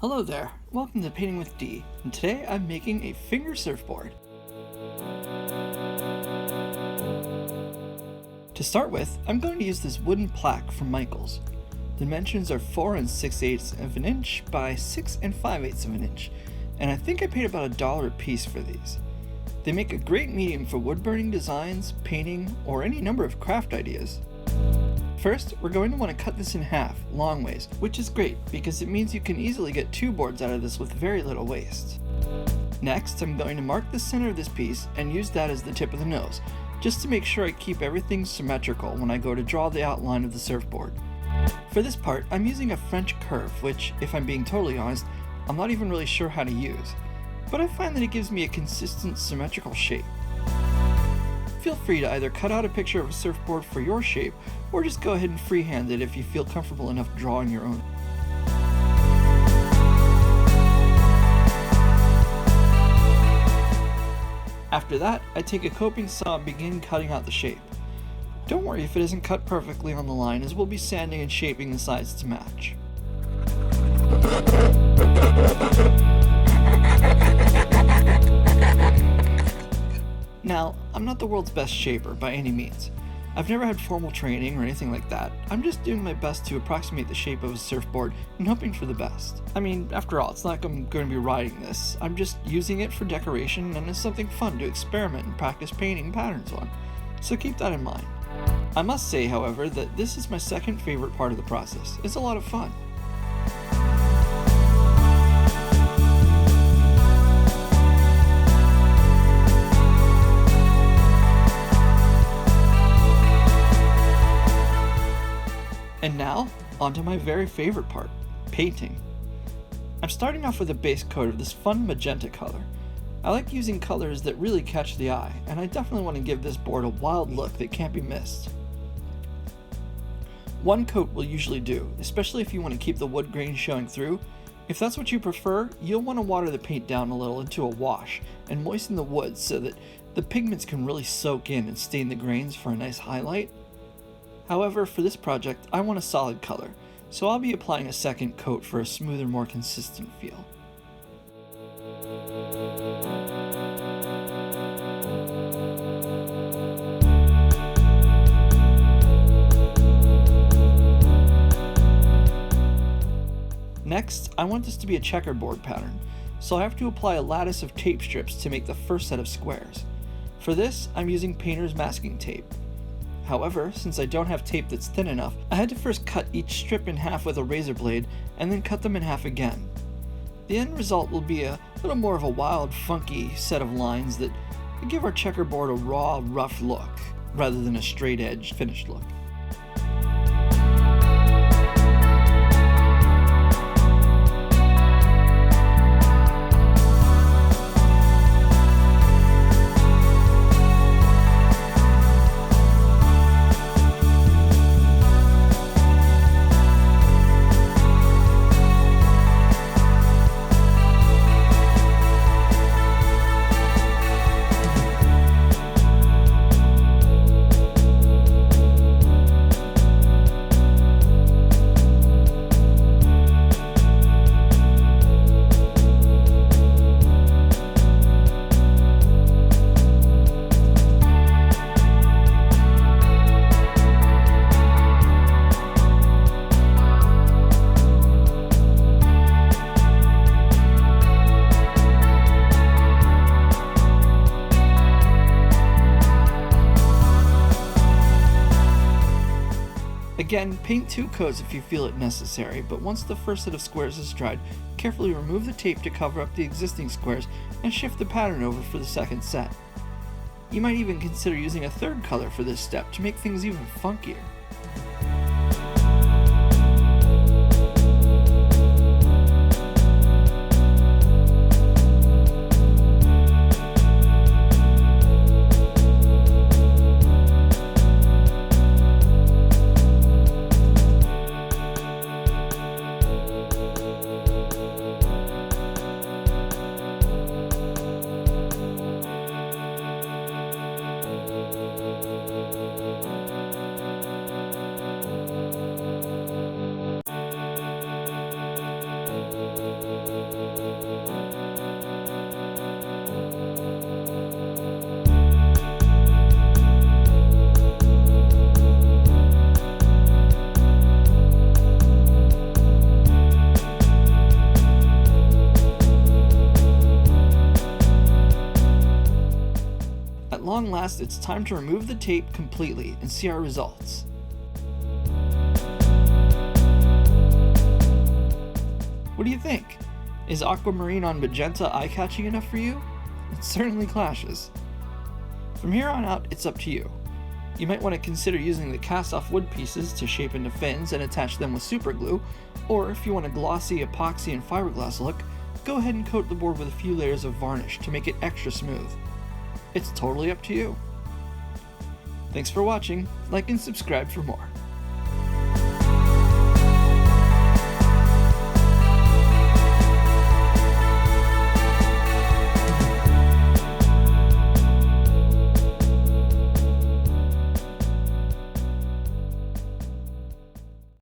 Hello there, welcome to Painting with D, and today I'm making a finger surfboard. To start with, I'm going to use this wooden plaque from Michaels. The dimensions are 4 6/8 of an inch by 6 5/8 of an inch, and I think I paid about $1 a piece for these. They make a great medium for wood burning designs, painting, or any number of craft ideas. First, we're going to want to cut this in half, long ways, which is great because it means you can easily get 2 boards out of this with very little waste. Next, I'm going to mark the center of this piece and use that as the tip of the nose, just to make sure I keep everything symmetrical when I go to draw the outline of the surfboard. For this part, I'm using a French curve, which, if I'm being totally honest, I'm not even really sure how to use, but I find that it gives me a consistent, symmetrical shape. Feel free to either cut out a picture of a surfboard for your shape, or just go ahead and freehand it if you feel comfortable enough drawing your own. After that, I take a coping saw and begin cutting out the shape. Don't worry if it isn't cut perfectly on the line, as we'll be sanding and shaping the sides to match. Now, I'm not the world's best shaper by any means. I've never had formal training or anything like that. I'm just doing my best to approximate the shape of a surfboard and hoping for the best. I mean, after all, it's not like I'm going to be riding this. I'm just using it for decoration and as something fun to experiment and practice painting patterns on. So keep that in mind. I must say, however, that this is my second favorite part of the process. It's a lot of fun. And now, onto my very favorite part, painting. I'm starting off with a base coat of this fun magenta color. I like using colors that really catch the eye, and I definitely want to give this board a wild look that can't be missed. One coat will usually do, especially if you want to keep the wood grain showing through. If that's what you prefer, you'll want to water the paint down a little into a wash and moisten the wood so that the pigments can really soak in and stain the grains for a nice highlight. However, for this project, I want a solid color, so I'll be applying a second coat for a smoother, more consistent feel. Next, I want this to be a checkerboard pattern, so I have to apply a lattice of tape strips to make the first set of squares. For this, I'm using painter's masking tape. However, since I don't have tape that's thin enough, I had to first cut each strip in half with a razor blade and then cut them in half again. The end result will be a little more of a wild, funky set of lines that give our checkerboard a raw, rough look, rather than a straight-edged, finished look. Again, paint 2 coats if you feel it necessary, but once the first set of squares is dried, carefully remove the tape to cover up the existing squares and shift the pattern over for the second set. You might even consider using a third color for this step to make things even funkier. long last, it's time to remove the tape completely and see our results. What do you think? Is aquamarine on magenta eye-catching enough for you? It certainly clashes. From here on out, it's up to you. You might want to consider using the cast-off wood pieces to shape into fins and attach them with super glue, or if you want a glossy epoxy and fiberglass look, go ahead and coat the board with a few layers of varnish to make it extra smooth. It's totally up to you. Thanks for watching, like and subscribe for more.